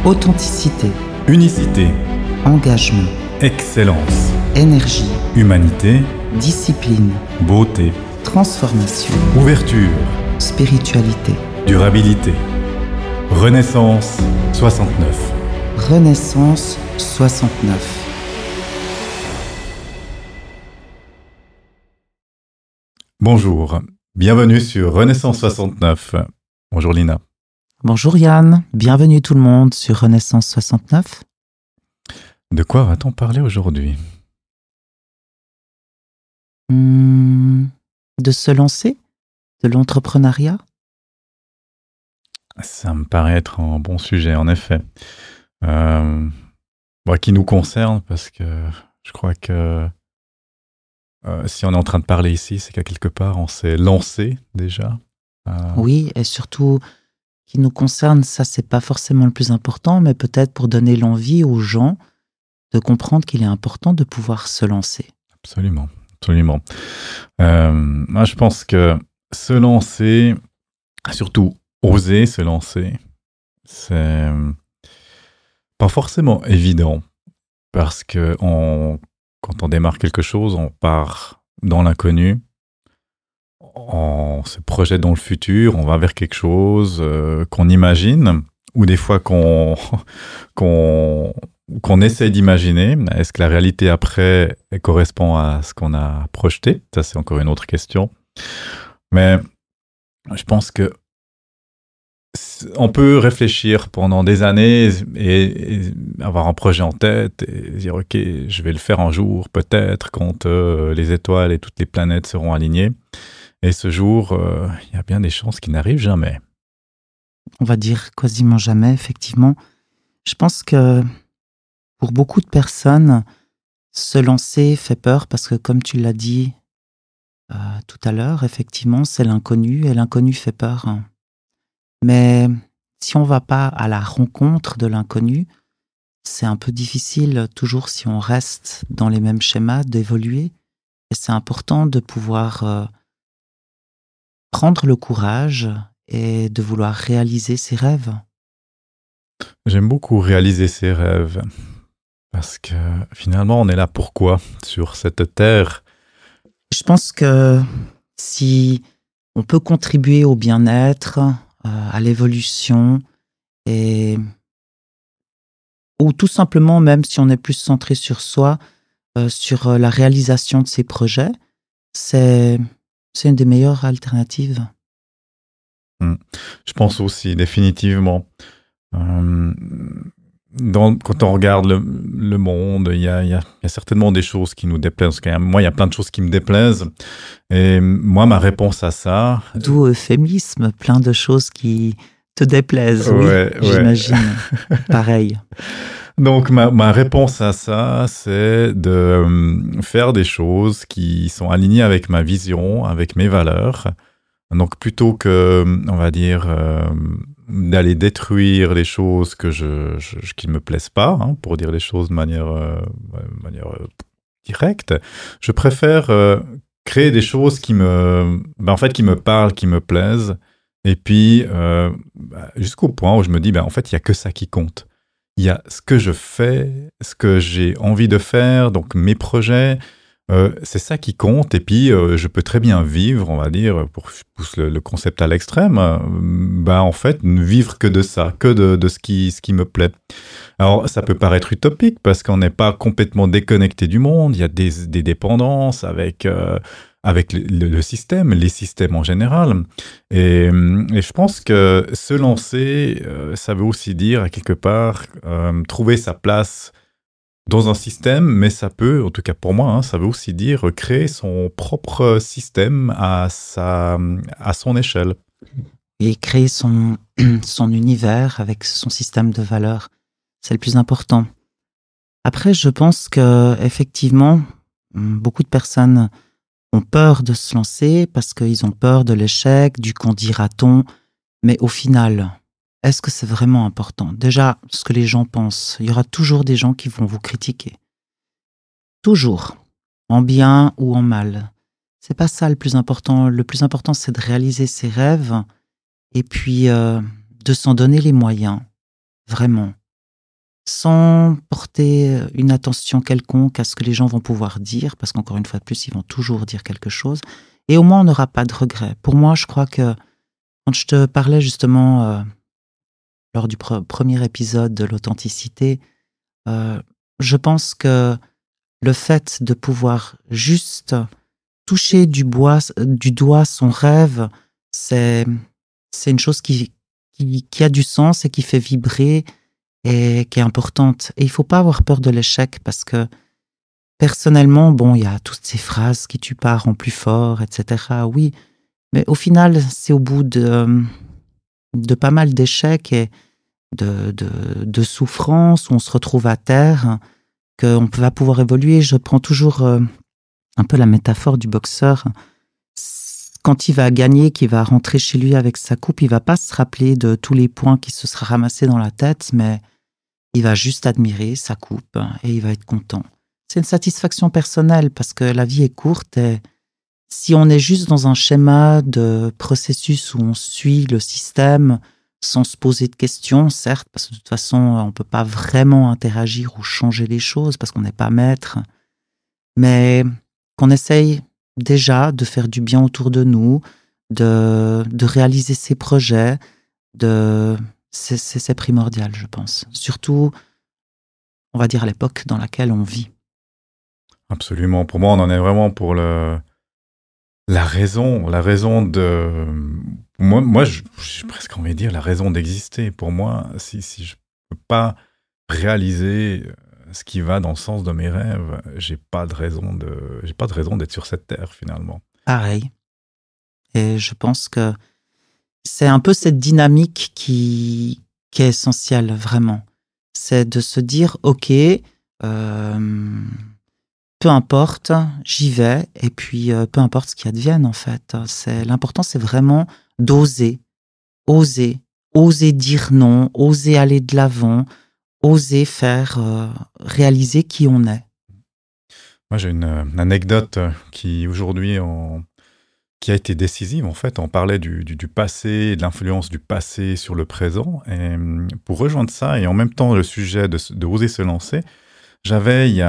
Authenticité, Unicité, engagement, excellence, énergie, humanité, discipline, beauté, transformation, ouverture, spiritualité. durabilité. Renaissance 69. Renaissance 69. Bonjour, bienvenue sur Renaissance 69. Bonjour Lina. Bonjour Yann, bienvenue tout le monde sur Renaissance 69. De quoi va-t-on parler aujourd'hui? De se lancer, de l'entrepreneuriat. Ça me paraît être un bon sujet, en effet. Qui nous concerne, parce que je crois que si on est en train de parler ici, c'est qu'à quelque part, on s'est lancé déjà. Oui, et surtout, qui nous concerne, ça c'est pas forcément le plus important, mais peut-être pour donner l'envie aux gens de comprendre qu'il est important de pouvoir se lancer. Absolument, absolument. Moi, je pense que se lancer, surtout oser se lancer, c'est pas forcément évident parce que quand on démarre quelque chose, on part dans l'inconnu, on se projette dans le futur, on va vers quelque chose qu'on imagine, ou des fois qu'on essaie d'imaginer. Est-ce que la réalité après correspond à ce qu'on a projeté? Ça, c'est encore une autre question. Mais je pense que on peut réfléchir pendant des années et avoir un projet en tête et dire « Ok, je vais le faire un jour, peut-être, quand les étoiles et toutes les planètes seront alignées. » Et ce jour, il y a bien des chances qu'il n'arrive jamais. On va dire quasiment jamais, effectivement. Je pense que pour beaucoup de personnes, se lancer fait peur parce que, comme tu l'as dit tout à l'heure, effectivement, c'est l'inconnu et l'inconnu fait peur. Mais si on ne va pas à la rencontre de l'inconnu, c'est un peu difficile, toujours si on reste dans les mêmes schémas, d'évoluer. Et c'est important de pouvoir prendre le courage et de vouloir réaliser ses rêves. J'aime beaucoup réaliser ses rêves parce que finalement, on est là pourquoi sur cette terre? Je pense que si on peut contribuer au bien-être, à l'évolution, ou tout simplement, même si on est plus centré sur soi, sur la réalisation de ses projets, c'est une des meilleures alternatives. Je pense aussi, définitivement. Quand on regarde le monde, il y a certainement des choses qui nous déplaisent. Moi, il y a plein de choses qui me déplaisent. Et moi, ma réponse à ça... D'où euphémisme, plein de choses qui te déplaisent, ouais, oui, j'imagine. Pareil. Donc, ma réponse à ça, c'est de faire des choses qui sont alignées avec ma vision, avec mes valeurs. Donc, plutôt que, on va dire, d'aller détruire les choses qui ne me plaisent pas, hein, pour dire les choses de manière directe, je préfère créer des choses qui me parlent, qui me plaisent, et puis jusqu'au point où je me dis, en fait, il n'y a que ça qui compte. Il y a ce que je fais, ce que j'ai envie de faire, donc mes projets, c'est ça qui compte. Et puis, je peux très bien vivre, on va dire, pour pousser le concept à l'extrême, en fait, ne vivre que de ça, que de ce qui me plaît. Alors, ça peut paraître utopique parce qu'on n'est pas complètement déconnecté du monde. Il y a des dépendances avec le système, les systèmes en général. Et je pense que se lancer, ça veut aussi dire, à quelque part, trouver sa place dans un système, mais ça peut, en tout cas pour moi, hein, ça veut aussi dire créer son propre système à son échelle. Et créer son univers avec son système de valeurs, c'est le plus important. Après, je pense que effectivement, beaucoup de personnes ont peur de se lancer parce qu'ils ont peur de l'échec, du qu'en dira-t-on, mais au final, est-ce que c'est vraiment important? Déjà, ce que les gens pensent, il y aura toujours des gens qui vont vous critiquer. Toujours, en bien ou en mal. C'est pas ça le plus important. Le plus important, c'est de réaliser ses rêves et puis de s'en donner les moyens, vraiment. sans porter une attention quelconque à ce que les gens vont pouvoir dire, parce qu'encore une fois de plus, ils vont toujours dire quelque chose, et au moins on n'aura pas de regrets. Pour moi, je crois que quand je te parlais justement lors du premier épisode de l'authenticité, je pense que le fait de pouvoir juste toucher du doigt son rêve, c'est une chose qui a du sens et qui fait vibrer et qui est importante. Et il faut pas avoir peur de l'échec parce que personnellement, bon, il y a toutes ces phrases qui tu pars en plus fort, etc. Oui, mais au final, c'est au bout de pas mal d'échecs et de souffrances où on se retrouve à terre qu'on va pouvoir évoluer. Je prends toujours un peu la métaphore du boxeur. Quand il va gagner, qu'il va rentrer chez lui avec sa coupe, il va pas se rappeler de tous les points qui se sera ramassés dans la tête, mais il va juste admirer sa coupe et il va être content. C'est une satisfaction personnelle parce que la vie est courte et si on est juste dans un schéma de processus où on suit le système sans se poser de questions, certes, parce que de toute façon, on ne peut pas vraiment interagir ou changer les choses parce qu'on n'est pas maître, mais qu'on essaye déjà de faire du bien autour de nous, de réaliser ses projets, c'est primordial, je pense. Surtout, on va dire, à l'époque dans laquelle on vit. Absolument. Pour moi, on en est vraiment pour la raison de... Moi j'ai presque envie de dire la raison d'exister. Pour moi, si je peux pas réaliser ce qui va dans le sens de mes rêves, j'ai pas de raison d'être sur cette terre, finalement. Pareil. Et je pense que c'est un peu cette dynamique qui est essentielle, vraiment. C'est de se dire, ok, peu importe, j'y vais, et puis peu importe ce qui advienne, en fait. L'important, c'est vraiment d'oser, oser dire non, oser aller de l'avant, oser faire réaliser qui on est. Moi, j'ai une anecdote qui, aujourd'hui, qui a été décisive, en fait. On parlait du passé, de l'influence du passé sur le présent. Et pour rejoindre ça, et en même temps le sujet de oser se lancer, c'était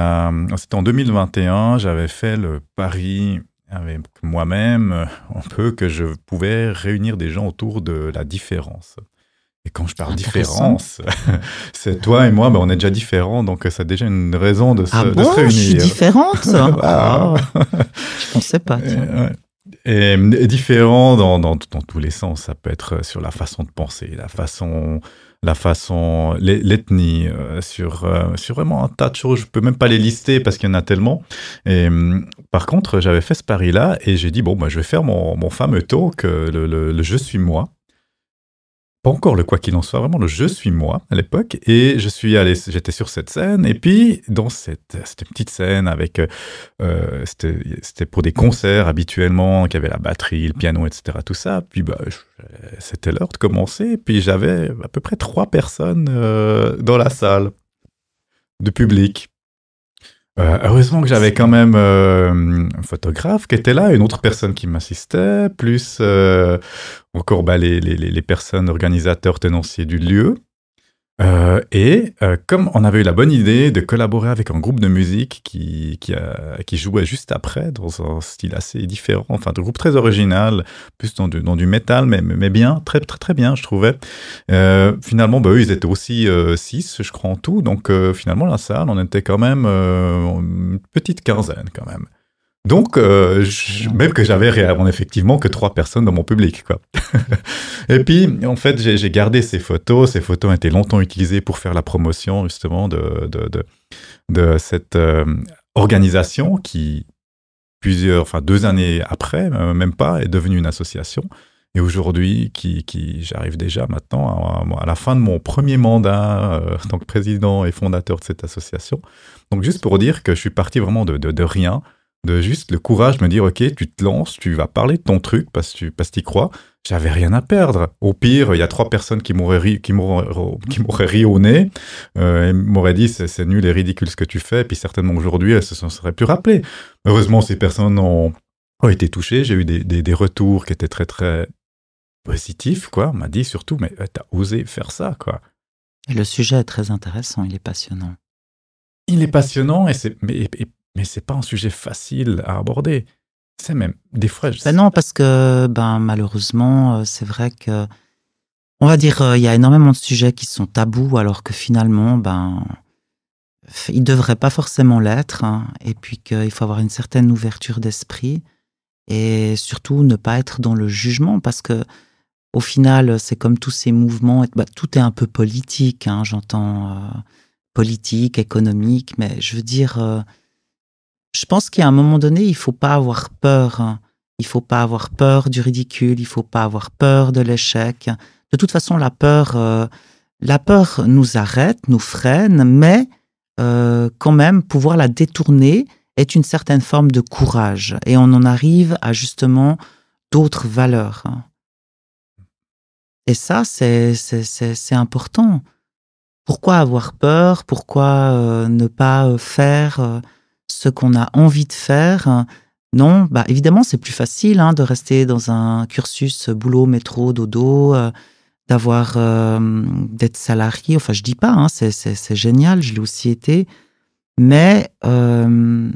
en 2021, j'avais fait le pari avec moi-même, un peu, que je pouvais réunir des gens autour de la différence. Et quand je parle différence, c'est toi et moi, on est déjà différents, donc c'est déjà une raison de se réunir. Je suis différente. Je pensais pas. Et différent dans tous les sens. Ça peut être sur la façon de penser, l'ethnie, sur vraiment un tas de choses. Je peux même pas les lister parce qu'il y en a tellement. Et par contre, j'avais fait ce pari-là et j'ai dit, je vais faire mon fameux talk, le je suis moi. Pas encore le quoi qu'il en soit, vraiment le je suis moi à l'époque. Et j'étais sur cette scène. Et puis, dans cette petite scène avec, c'était pour des concerts habituellement, qui avait la batterie, le piano, etc. Tout ça. Puis, c'était l'heure de commencer. Et puis, j'avais à peu près 3 personnes dans la salle de public. Heureusement que j'avais quand même un photographe qui était là, une autre personne qui m'assistait, plus encore les personnes organisateurs, tenanciers du lieu. Comme on avait eu la bonne idée de collaborer avec un groupe de musique qui jouait juste après, dans un style assez différent, enfin un groupe très original, plus dans du métal, mais bien, très, très, très bien, je trouvais. Finalement, eux, ils étaient aussi 6, je crois, en tout. Donc, finalement, la salle, on était quand même une petite quinzaine, quand même. Donc, même que j'avais effectivement que 3 personnes dans mon public, quoi. Et puis, en fait, j'ai gardé ces photos. Ces photos ont été longtemps utilisées pour faire la promotion, justement, de cette organisation qui, 2 années après, même pas, est devenue une association. Et aujourd'hui, j'arrive déjà maintenant à la fin de mon premier mandat en tant que président et fondateur de cette association. Donc, juste pour dire que je suis parti vraiment de rien, de juste le courage de me dire, ok, tu te lances, tu vas parler de ton truc parce que tu y crois. J'avais rien à perdre. Au pire, il y a 3 personnes qui m'auraient ri au nez, et m'auraient dit, c'est nul et ridicule ce que tu fais, puis certainement aujourd'hui, elles se seraient plus rappelées. Heureusement, ces personnes ont été touchées. J'ai eu des retours qui étaient très, très positifs, quoi. On m'a dit surtout, mais t'as osé faire ça, quoi. Et le sujet est très intéressant, il est passionnant. Il est passionnant, mais c'est pas un sujet facile à aborder. C'est même, des fois... Non, parce que malheureusement, c'est vrai que, on va dire, il y a énormément de sujets qui sont tabous, alors que finalement, ils ne devraient pas forcément l'être, hein, et puis qu'il faut avoir une certaine ouverture d'esprit, et surtout ne pas être dans le jugement, parce que au final, c'est comme tous ces mouvements, tout est un peu politique, hein, j'entends politique, économique, mais je veux dire, je pense qu'à un moment donné, il faut pas avoir peur, hein. Il faut pas avoir peur du ridicule, il faut pas avoir peur de l'échec. De toute façon, la peur nous arrête, nous freine, mais quand même, pouvoir la détourner est une certaine forme de courage. Et on en arrive à justement d'autres valeurs. Et ça, c'est important. Pourquoi avoir peur? Pourquoi ne pas faire ce qu'on a envie de faire? Non, évidemment, c'est plus facile de rester dans un cursus boulot, métro, dodo, d'être salarié. Enfin, je dis pas, c'est génial, je l'ai aussi été. Mais on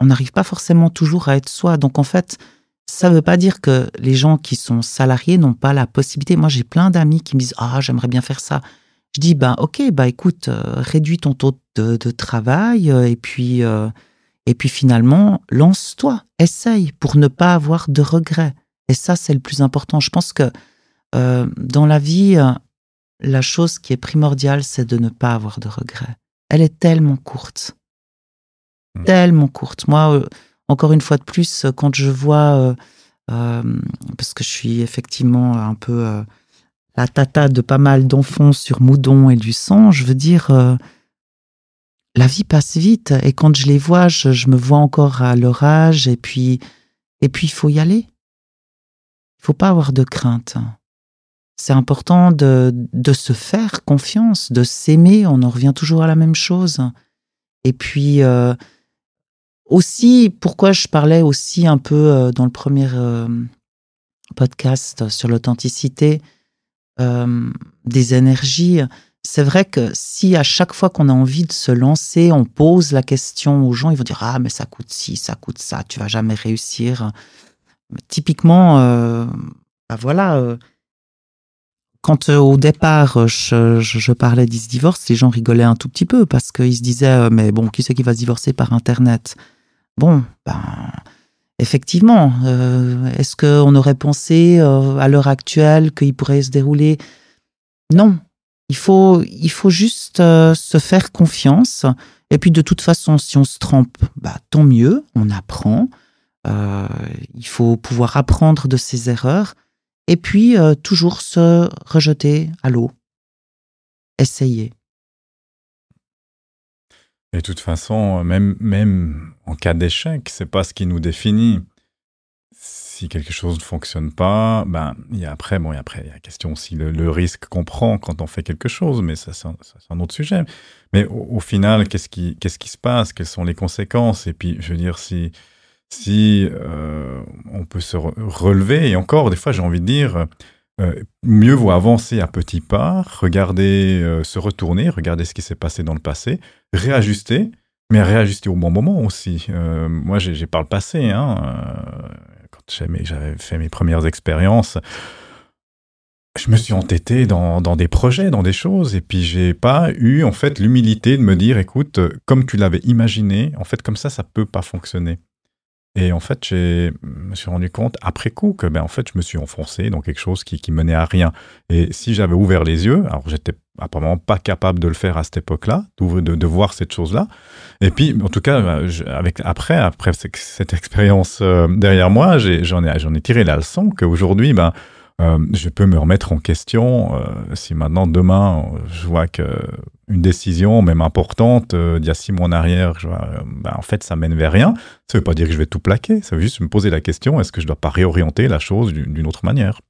n'arrive pas forcément toujours à être soi. Donc, en fait, ça ne veut pas dire que les gens qui sont salariés n'ont pas la possibilité. Moi, j'ai plein d'amis qui me disent « Ah, j'aimerais bien faire ça ». Je dis ok, écoute, réduis ton taux de travail et puis finalement, lance-toi, essaye pour ne pas avoir de regrets. Et ça, c'est le plus important. Je pense que dans la vie, la chose qui est primordiale, c'est de ne pas avoir de regrets. Elle est tellement courte. Tellement courte. Moi, encore une fois de plus, quand je vois, parce que je suis effectivement un peu la tata de pas mal d'enfants sur Moudon et Luçon, je veux dire, la vie passe vite. Et quand je les vois, je me vois encore à leur âge. Et puis il faut y aller. Il ne faut pas avoir de crainte. C'est important de se faire confiance, de s'aimer. On en revient toujours à la même chose. Et puis, aussi, pourquoi je parlais aussi un peu dans le premier podcast sur l'authenticité des énergies, c'est vrai que si à chaque fois qu'on a envie de se lancer, on pose la question aux gens, ils vont dire « Ah, mais ça coûte ci, ça coûte ça, tu vas jamais réussir. » Typiquement, voilà, quand au départ, je parlais de ce divorce, les gens rigolaient un tout petit peu parce qu'ils se disaient « Mais bon, qui c'est qui va se divorcer par Internet ?» Bon, effectivement, est-ce qu'on aurait pensé à l'heure actuelle qu'il pourrait se dérouler? Non, il faut juste se faire confiance. Et puis de toute façon, si on se trompe, tant mieux, on apprend. Il faut pouvoir apprendre de ses erreurs. Et puis toujours se rejeter à l'eau. Essayer. Et de toute façon, même en cas d'échec, c'est pas ce qui nous définit. Si quelque chose ne fonctionne pas, il y a la question aussi le risque qu'on prend quand on fait quelque chose, mais ça c'est un autre sujet. Mais au final, qu'est-ce qui se passe? Quelles sont les conséquences? Et puis, je veux dire, si on peut se relever, et encore, des fois, j'ai envie de dire, mieux vaut avancer à petits pas, regarder, se retourner, regarder ce qui s'est passé dans le passé, réajuster, mais réajuster au bon moment aussi. Moi, j'ai par le passé, quand j'avais fait mes premières expériences, je me suis entêté dans des projets, dans des choses, et puis j'ai pas eu en fait l'humilité de me dire, écoute, comme tu l'avais imaginé, en fait, comme ça peut pas fonctionner. Et en fait, je me suis rendu compte après coup que en fait, je me suis enfoncé dans quelque chose qui menait à rien. Et si j'avais ouvert les yeux, alors j'étais apparemment pas capable de le faire à cette époque-là, de voir cette chose-là. Et puis, en tout cas, après cette expérience derrière moi, j'en ai tiré la leçon qu'aujourd'hui, je peux me remettre en question si maintenant, demain, je vois qu'une décision, même importante, d'il y a 6 mois en arrière, en fait, ça mène vers rien. Ça ne veut pas dire que je vais tout plaquer, ça veut juste me poser la question, est-ce que je ne dois pas réorienter la chose d'une autre manière?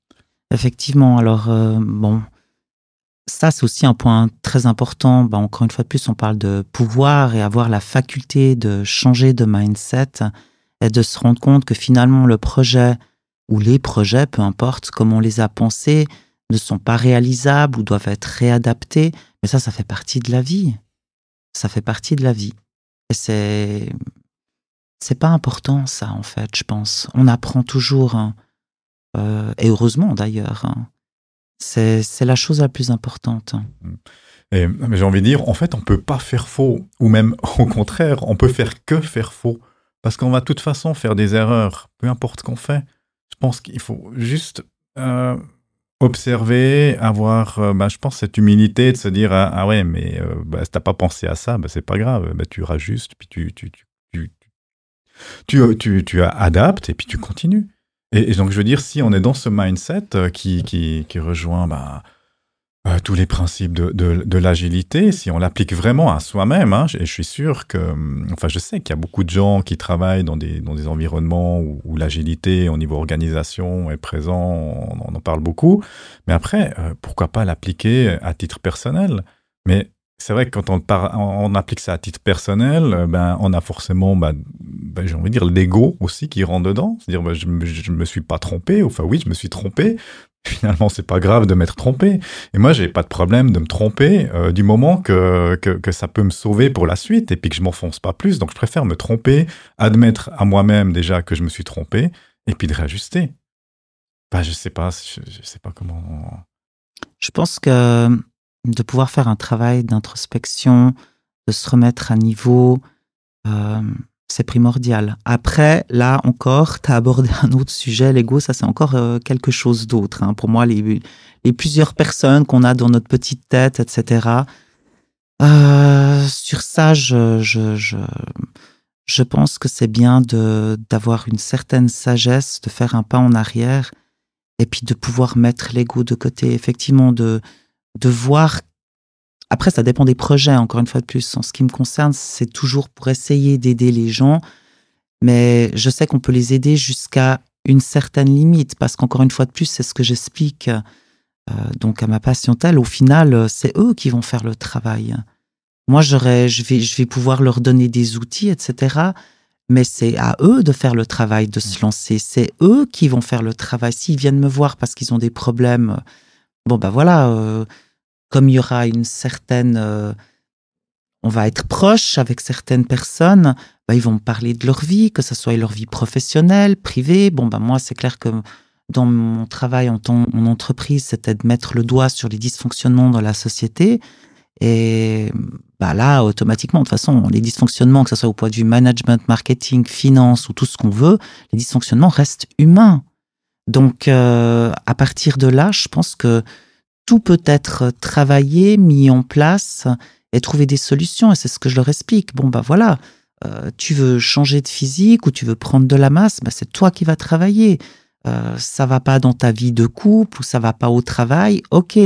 Effectivement, alors, ça, c'est aussi un point très important. Encore une fois de plus, on parle de pouvoir et avoir la faculté de changer de mindset et de se rendre compte que finalement, le projet ou les projets, peu importe comment on les a pensés, ne sont pas réalisables ou doivent être réadaptés, Mais ça fait partie de la vie. Ça fait partie de la vie. Et c'est pas important, ça, en fait, je pense. On apprend toujours, hein, et heureusement d'ailleurs. Hein. C'est la chose la plus importante. Hein. Mais j'ai envie de dire, en fait, on peut pas faire faux. Ou même, au contraire, on peut faire que faire faux. Parce qu'on va de toute façon faire des erreurs, peu importe ce qu'on fait. Je pense qu'il faut juste observer, avoir, je pense, cette humilité de se dire, ah ouais, mais si t'as pas pensé à ça, c'est pas grave. Tu rajustes, puis tu adaptes, et puis tu continues. Et donc, je veux dire, si on est dans ce mindset qui rejoint tous les principes de l'agilité, si on l'applique vraiment à soi-même, hein, et je suis sûr que, je sais qu'il y a beaucoup de gens qui travaillent dans des environnements où l'agilité au niveau organisation est présent, on en parle beaucoup, mais après, pourquoi pas l'appliquer à titre personnel? Mais c'est vrai que quand on applique ça à titre personnel, on a forcément, j'ai envie de dire, l'ego aussi qui rentre dedans. C'est-à-dire, je me suis pas trompé. Enfin, oui, je me suis trompé. Finalement, c'est pas grave de m'être trompé. Et moi, j'ai pas de problème de me tromper du moment que ça peut me sauver pour la suite et puis que je m'enfonce pas plus. Donc, je préfère me tromper, admettre à moi-même déjà que je me suis trompé et puis de réajuster. Je sais pas comment. Je pense que de pouvoir faire un travail d'introspection, de se remettre à niveau, c'est primordial. Après, là encore, tu as abordé un autre sujet, l'ego, ça c'est encore quelque chose d'autre. Hein. Pour moi, les plusieurs personnes qu'on a dans notre petite tête, etc. Sur ça, je pense que c'est bien d'avoir une certaine sagesse, de faire un pas en arrière et puis de pouvoir mettre l'ego de côté. Effectivement, de voir. Après, ça dépend des projets, encore une fois de plus. En ce qui me concerne, c'est toujours pour essayer d'aider les gens, mais je sais qu'on peut les aider jusqu'à une certaine limite, parce qu'encore une fois de plus, c'est ce que j'explique donc à ma patientèle. Au final, c'est eux qui vont faire le travail. Moi, je vais pouvoir leur donner des outils, etc., mais c'est à eux de faire le travail, de se lancer. C'est eux qui vont faire le travail. S'ils viennent me voir parce qu'ils ont des problèmes, voilà... comme il y aura une certaine... on va être proche avec certaines personnes, ils vont me parler de leur vie, que ce soit leur vie professionnelle, privée. Moi, c'est clair que dans mon travail en entreprise, c'était de mettre le doigt sur les dysfonctionnements dans la société. Et là, automatiquement, de toute façon, les dysfonctionnements, que ce soit au point de vue management, marketing, finance ou tout ce qu'on veut, les dysfonctionnements restent humains. Donc, à partir de là, je pense que tout peut être travaillé, mis en place et trouver des solutions. Et c'est ce que je leur explique. Voilà, tu veux changer de physique ou tu veux prendre de la masse, c'est toi qui vas travailler. Ça va pas dans ta vie de couple ou ça va pas au travail. Ok,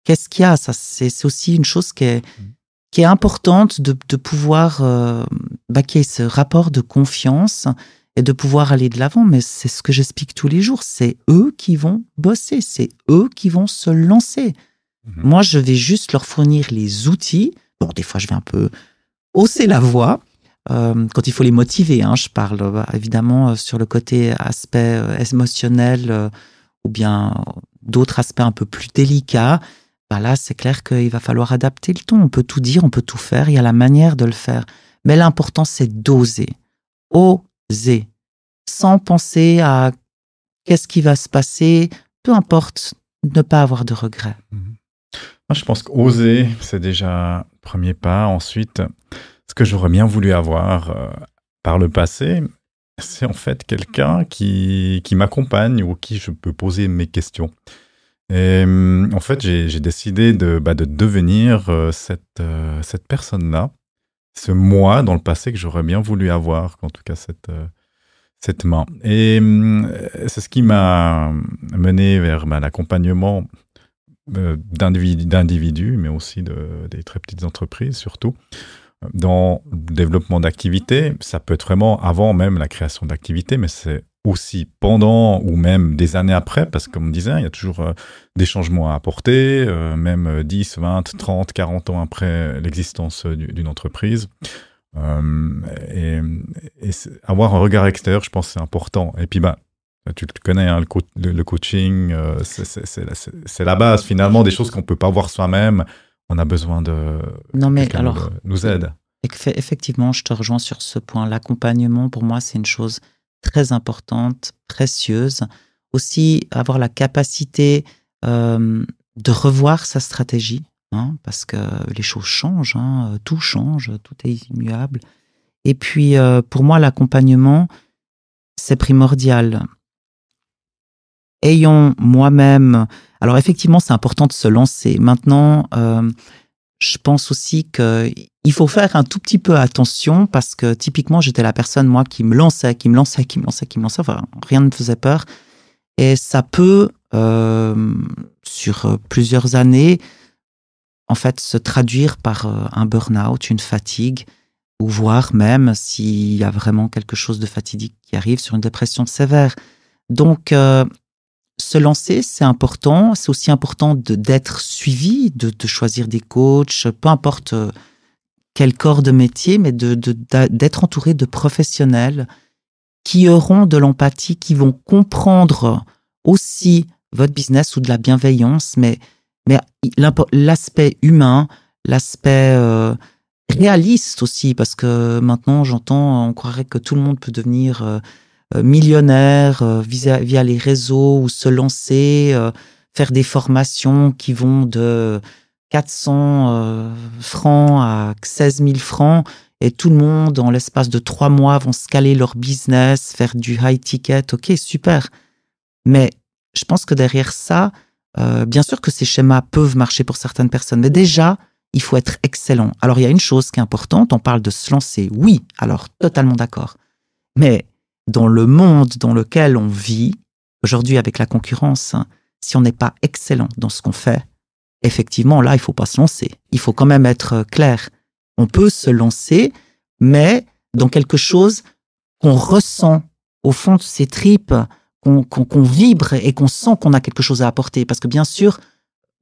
qu'est-ce qu'il y a? Ça, c'est aussi une chose qui est importante de pouvoir qu'il y ait ce rapport de confiance et de pouvoir aller de l'avant. Mais c'est ce que j'explique tous les jours. C'est eux qui vont bosser. C'est eux qui vont se lancer. Moi, je vais juste leur fournir les outils. Des fois, je vais un peu hausser la voix quand il faut les motiver. Hein. Je parle évidemment sur le côté aspect émotionnel ou bien d'autres aspects un peu plus délicats. Là, c'est clair qu'il va falloir adapter le ton. On peut tout dire, on peut tout faire. Il y a la manière de le faire. Mais l'important, c'est d'oser. Oser. Sans penser à qu'est-ce qui va se passer. Peu importe, ne pas avoir de regrets. Moi, je pense qu'oser, c'est déjà le premier pas. Ensuite, ce que j'aurais bien voulu avoir par le passé, c'est en fait quelqu'un qui m'accompagne ou qui je peux poser mes questions. Et en fait, j'ai décidé de devenir cette personne-là, ce moi dans le passé que j'aurais bien voulu avoir, en tout cas cette main. Et c'est ce qui m'a mené vers l'accompagnement d'individus, mais aussi des très petites entreprises surtout, dans le développement d'activités. Ça peut être vraiment avant même la création d'activités, mais c'est aussi pendant ou même des années après, parce que comme on disait, il y a toujours des changements à apporter, même 10, 20, 30, 40 ans après l'existence d'une entreprise. Et avoir un regard extérieur, je pense que c'est important. Et puis, tu connais hein, le coaching, c'est la base finalement des choses qu'on ne peut pas voir soi-même. on a besoin de Non, mais quelqu'un alors, nous aide. effectivement, je te rejoins sur ce point. L'accompagnement, pour moi, c'est une chose très importante, précieuse. Aussi, avoir la capacité de revoir sa stratégie, hein, parce que les choses changent, hein, tout change, tout est immuable. Et puis, pour moi, l'accompagnement, c'est primordial. Ayons moi-même... Alors, effectivement, c'est important de se lancer. Maintenant, je pense aussi qu'il faut faire un tout petit peu attention parce que, typiquement, j'étais la personne, moi, qui me lançait. Enfin, rien ne me faisait peur. Et ça peut, sur plusieurs années, en fait, se traduire par un burn-out, une fatigue, ou voire même, s'il y a vraiment quelque chose de fatidique qui arrive, sur une dépression sévère. Donc, se lancer, c'est important. C'est aussi important d'être suivi, de choisir des coachs, peu importe quel corps de métier, mais d'être entouré de professionnels qui auront de l'empathie, qui vont comprendre aussi votre business ou de la bienveillance, mais l'aspect humain, l'aspect réaliste aussi, parce que maintenant, j'entends, on croirait que tout le monde peut devenir millionnaire via les réseaux ou se lancer, faire des formations qui vont de 400 francs à 16 000 francs et tout le monde, en l'espace de 3 mois, vont scaler leur business, faire du high ticket. Ok, super. Mais je pense que derrière ça, bien sûr que ces schémas peuvent marcher pour certaines personnes, mais déjà, il faut être excellent. Alors, il y a une chose qui est importante, on parle de se lancer. Oui, alors, totalement d'accord. Mais dans le monde dans lequel on vit, aujourd'hui avec la concurrence, si on n'est pas excellent dans ce qu'on fait, effectivement, là, il ne faut pas se lancer. Il faut quand même être clair. On peut se lancer, mais dans quelque chose qu'on ressent au fond de ses tripes, qu'on vibre et qu'on sent qu'on a quelque chose à apporter. Parce que bien sûr,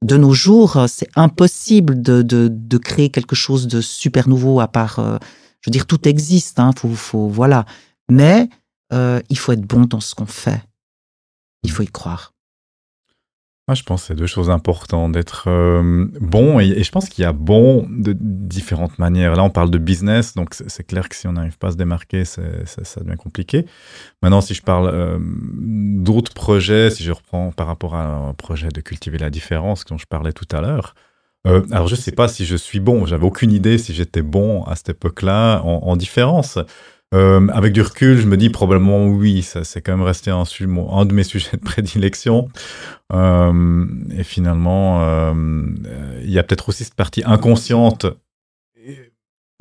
de nos jours, c'est impossible de créer quelque chose de super nouveau à part... je veux dire, tout existe, hein, voilà. Mais il faut être bon dans ce qu'on fait. Il faut y croire. Moi, je pense que c'est deux choses importantes, d'être bon, et je pense qu'il y a bon de différentes manières. Là, on parle de business, donc c'est clair que si on n'arrive pas à se démarquer, ça devient compliqué. Maintenant, si je parle d'autres projets, si je reprends par rapport à un projet de cultiver la différence dont je parlais tout à l'heure, alors je ne sais pas si je suis bon, j'avais aucune idée si j'étais bon à cette époque-là en différence. Avec du recul, je me dis probablement oui, ça c'est quand même resté un de mes sujets de prédilection. Et finalement, il y a peut-être aussi cette partie inconsciente.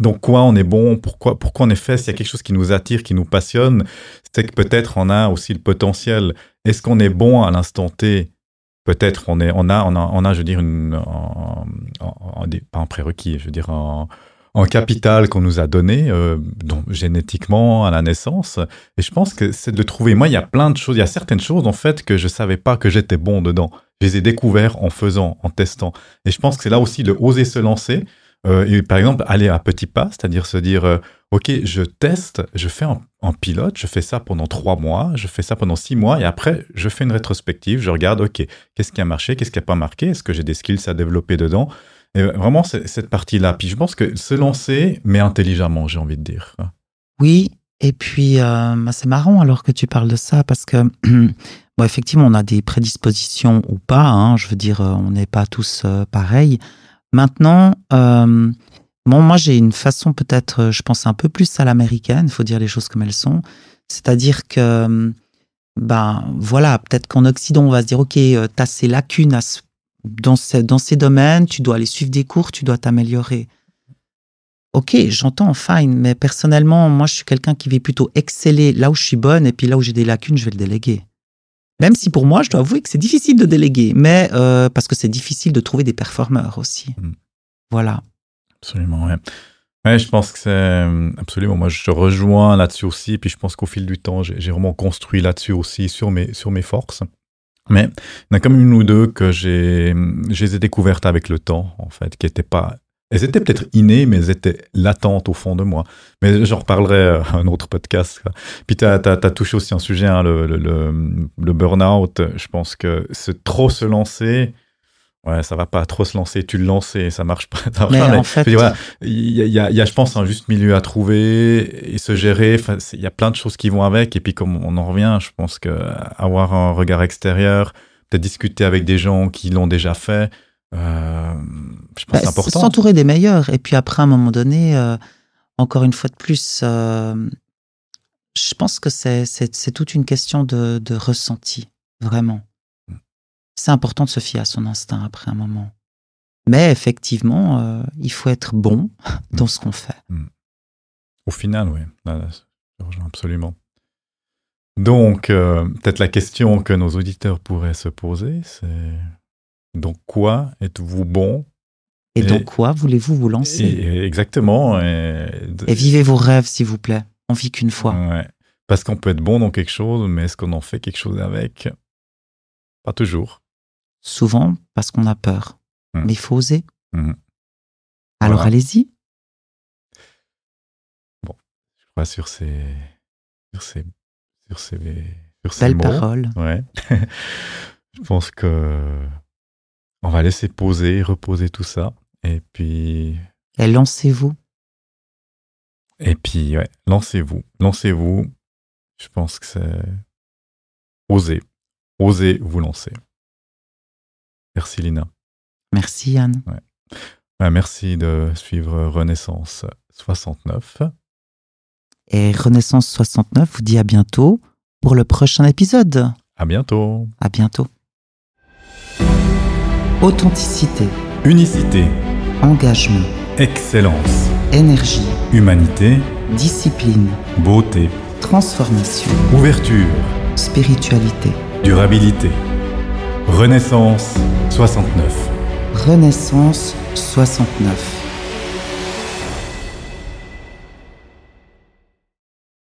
Donc quoi on est bon, pourquoi en effet, s'il y a quelque chose qui nous attire, qui nous passionne, c'est que peut-être on a aussi le potentiel. Est-ce qu'on est bon à l'instant T? Peut-être on a, je veux dire, pas un prérequis, je veux dire en capital qu'on nous a donné, donc génétiquement à la naissance. Et je pense que c'est de trouver. Moi, il y a plein de choses, il y a certaines choses en fait que je savais pas que j'étais bon dedans. Je les ai découvertes en faisant, en testant. Et je pense que c'est là aussi de oser se lancer. Et par exemple, aller à petits pas, c'est-à-dire se dire, ok, je teste, je fais en pilote, je fais ça pendant 3 mois, je fais ça pendant 6 mois, et après, je fais une rétrospective, je regarde, ok, qu'est-ce qui a marché, qu'est-ce qui n'a pas marqué, est-ce que j'ai des skills à développer dedans? Et vraiment, c'est cette partie-là. Puis je pense que se lancer, mais intelligemment, j'ai envie de dire. Oui, et puis c'est marrant alors que tu parles de ça, parce que bon, effectivement, on a des prédispositions ou pas, hein, je veux dire, on n'est pas tous pareils. Maintenant, moi j'ai une façon peut-être, je pense un peu plus à l'américaine, il faut dire les choses comme elles sont, c'est-à-dire que, voilà, peut-être qu'en Occident, on va se dire, ok, tu as ces lacunes dans ces domaines, tu dois aller suivre des cours, tu dois t'améliorer. Ok, j'entends, fine, mais personnellement, moi, je suis quelqu'un qui veut plutôt exceller là où je suis bonne, et puis là où j'ai des lacunes, je vais le déléguer. Même si pour moi, je dois avouer que c'est difficile de déléguer, mais parce que c'est difficile de trouver des performeurs aussi. Voilà. Absolument, ouais. Ouais, je pense que c'est absolument. Moi, je te rejoins là-dessus aussi, puis je pense qu'au fil du temps, j'ai vraiment construit là-dessus aussi, sur mes forces. Mais il y en a comme une ou deux que je les ai découvertes avec le temps, en fait, qui n'étaient pas... Elles étaient peut-être innées, mais elles étaient latentes au fond de moi. Mais j'en reparlerai à un autre podcast. Puis tu as touché aussi un sujet, hein, le burn-out. Je pense que trop se lancer, ouais, ça va pas trop se lancer, tu le lances et ça marche pas. Mais en fait, je veux dire, voilà, il y a, je pense, un juste milieu à trouver et se gérer. Enfin, il y a plein de choses qui vont avec. Et puis, comme on en revient, je pense que avoir un regard extérieur, peut-être discuter avec des gens qui l'ont déjà fait, je pense que c'est important. S'entourer des meilleurs. Et puis après, à un moment donné, encore une fois de plus, je pense que c'est toute une question de ressenti, vraiment. C'est important de se fier à son instinct après un moment. Mais effectivement, il faut être bon dans ce qu'on fait. Au final, oui. Je rejoins absolument. Donc, peut-être la question que nos auditeurs pourraient se poser, c'est dans quoi êtes-vous bon? Et dans quoi voulez-vous vous lancer? Exactement. Et vivez vos rêves, s'il vous plaît. On vit qu'une fois. Ouais. Parce qu'on peut être bon dans quelque chose, mais est-ce qu'on en fait quelque chose avec? Pas toujours. Souvent parce qu'on a peur. Mais il faut oser. Alors voilà. allez-y. Bon, je crois sur ces belles mots, paroles. Ouais. Je pense que on va laisser reposer tout ça. Et puis... Et lancez-vous. Et puis, ouais, lancez-vous. Je pense que c'est... Osez vous lancer. Merci Lina. Merci Yann. Ouais. Merci de suivre Renaissance 69. Et Renaissance 69 vous dit à bientôt pour le prochain épisode. À bientôt. À bientôt. Authenticité. Unicité. Engagement. Excellence. Énergie. Humanité. Discipline. Beauté. Transformation. Ouverture. Spiritualité. Durabilité. Renaissance 69. Renaissance 69.